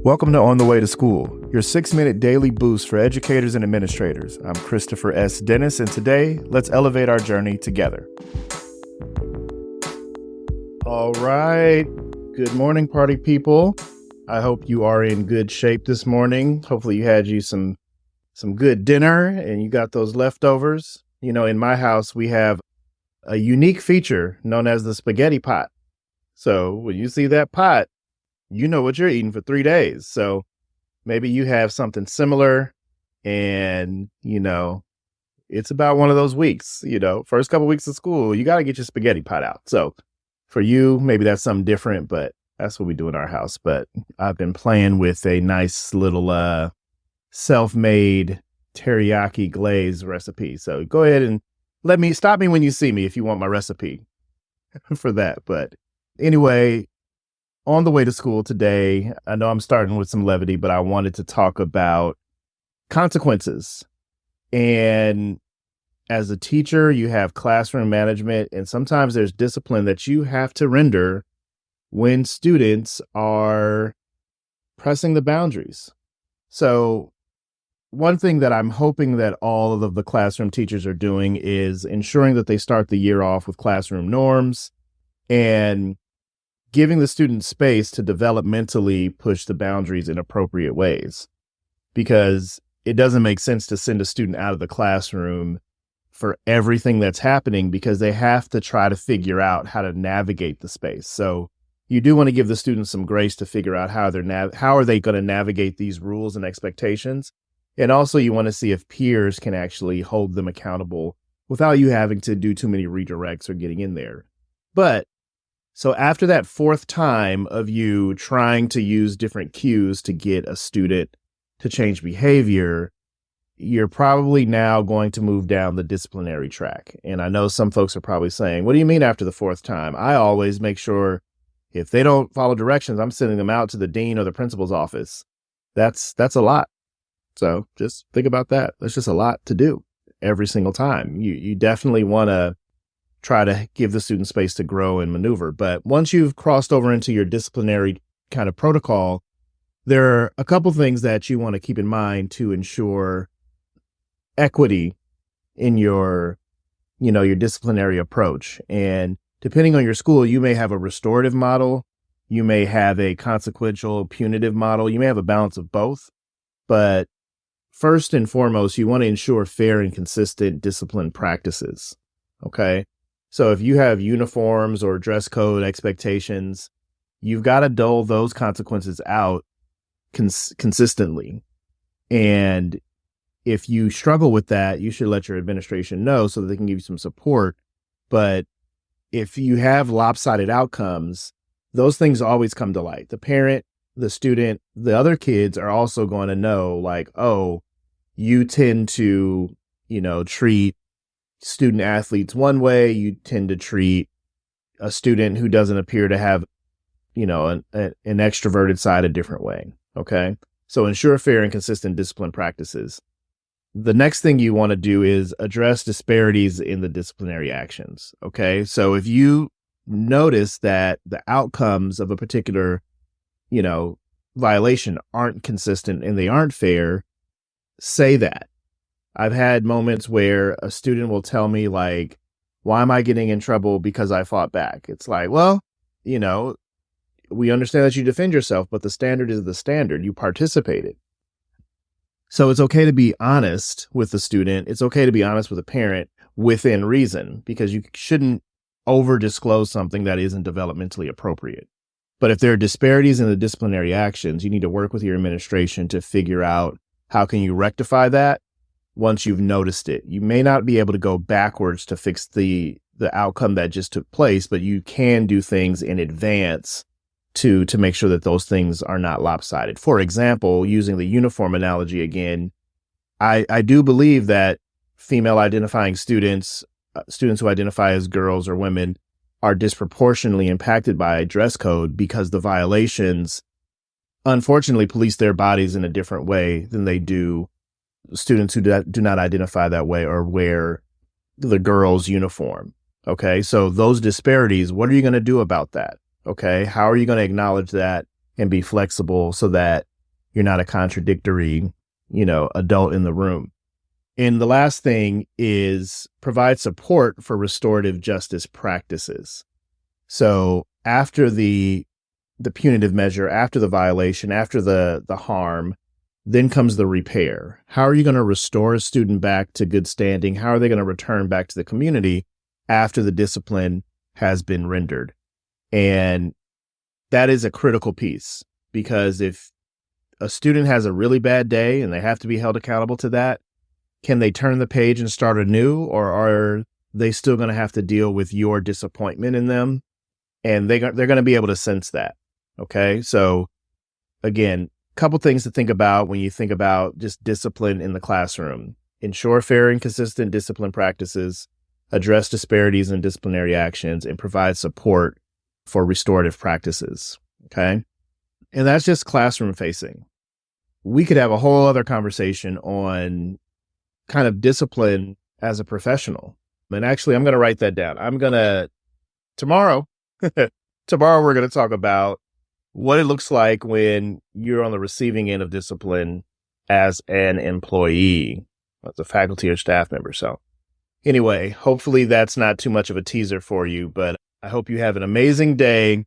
Welcome to On the Way to School, your 6-minute daily boost for educators and administrators. I'm Christopher S. Dennis, and today, let's elevate our journey together. All right. Good morning, party people. I hope you are in good shape this morning. Hopefully you had some good dinner and you got those leftovers. You know, in my house, we have a unique feature known as the spaghetti pot. So when you see that pot, you know what you're eating for 3 days. So maybe you have something similar and, it's about one of those weeks, first couple weeks of school, you got to get your spaghetti pot out. So for you, maybe that's something different, but that's what we do in our house. But I've been playing with a nice little self-made teriyaki glaze recipe. So go ahead and stop me when you see me if you want my recipe for that. But anyway, on the way to school today, I know I'm starting with some levity, but I wanted to talk about consequences. And as a teacher, you have classroom management, and sometimes there's discipline that you have to render when students are pressing the boundaries. So one thing that I'm hoping that all of the classroom teachers are doing is ensuring that they start the year off with classroom norms and giving the student space to developmentally push the boundaries in appropriate ways, because it doesn't make sense to send a student out of the classroom for everything that's happening, because they have to try to figure out how to navigate the space. So you do want to give the students some grace to figure out how are they going to navigate these rules and expectations. And also you want to see if peers can actually hold them accountable without you having to do too many redirects or getting in there. So after that fourth time of you trying to use different cues to get a student to change behavior, you're probably now going to move down the disciplinary track. And I know some folks are probably saying, what do you mean after the fourth time? I always make sure if they don't follow directions, I'm sending them out to the dean or the principal's office. That's a lot. So just think about that. That's just a lot to do every single time. You definitely want to try to give the student space to grow and maneuver. But once you've crossed over into your disciplinary kind of protocol, there are a couple things that you want to keep in mind to ensure equity in your disciplinary approach. And depending on your school, you may have a restorative model, you may have a consequential punitive model, you may have a balance of both. But first and foremost, you want to ensure fair and consistent discipline practices. Okay. So if you have uniforms or dress code expectations, you've got to dole those consequences out consistently. And if you struggle with that, you should let your administration know so that they can give you some support. But if you have lopsided outcomes, those things always come to light. The parent, the student, the other kids are also going to know, like, oh, you tend to, treat student athletes one way, you tend to treat a student who doesn't appear to have, an extroverted side a different way. Okay. So ensure fair and consistent discipline practices. The next thing you want to do is address disparities in the disciplinary actions. Okay. So if you notice that the outcomes of a particular, violation aren't consistent and they aren't fair, say that. I've had moments where a student will tell me, like, why am I getting in trouble because I fought back? It's like, well, we understand that you defend yourself, but the standard is the standard. You participated. So it's okay to be honest with the student. It's okay to be honest with a parent within reason, because you shouldn't over disclose something that isn't developmentally appropriate. But if there are disparities in the disciplinary actions, you need to work with your administration to figure out how can you rectify that. Once you've noticed it, you may not be able to go backwards to fix the outcome that just took place, but you can do things in advance to make sure that those things are not lopsided. For example, using the uniform analogy again, I do believe that female identifying students who identify as girls or women are disproportionately impacted by dress code, because the violations, unfortunately, police their bodies in a different way than they do students who do not identify that way or wear the girl's uniform. Okay, so those disparities, what are you going to do about that? Okay, how are you going to acknowledge that and be flexible so that you're not a contradictory, adult in the room. And the last thing is provide support for restorative justice practices. So after the punitive measure, after the violation, after the harm, then comes the repair. How are you going to restore a student back to good standing? How are they going to return back to the community after the discipline has been rendered? And that is a critical piece, because if a student has a really bad day and they have to be held accountable to that, can they turn the page and start anew, or are they still going to have to deal with your disappointment in them? And they're going to be able to sense that. Okay. So again, a couple things to think about when you think about just discipline in the classroom. Ensure fair and consistent discipline practices, address disparities in disciplinary actions, and provide support for restorative practices. Okay. And that's just classroom facing. We could have a whole other conversation on kind of discipline as a professional. And actually, I'm going to write that down. Tomorrow we're going to talk about what it looks like when you're on the receiving end of discipline as an employee, as a faculty or staff member. So anyway, hopefully that's not too much of a teaser for you, but I hope you have an amazing day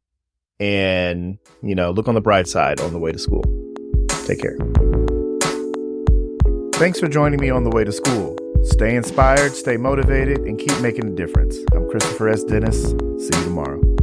and, look on the bright side on the way to school. Take care. Thanks for joining me on the way to school. Stay inspired, stay motivated, and keep making a difference. I'm Christopher S. Dennis. See you tomorrow.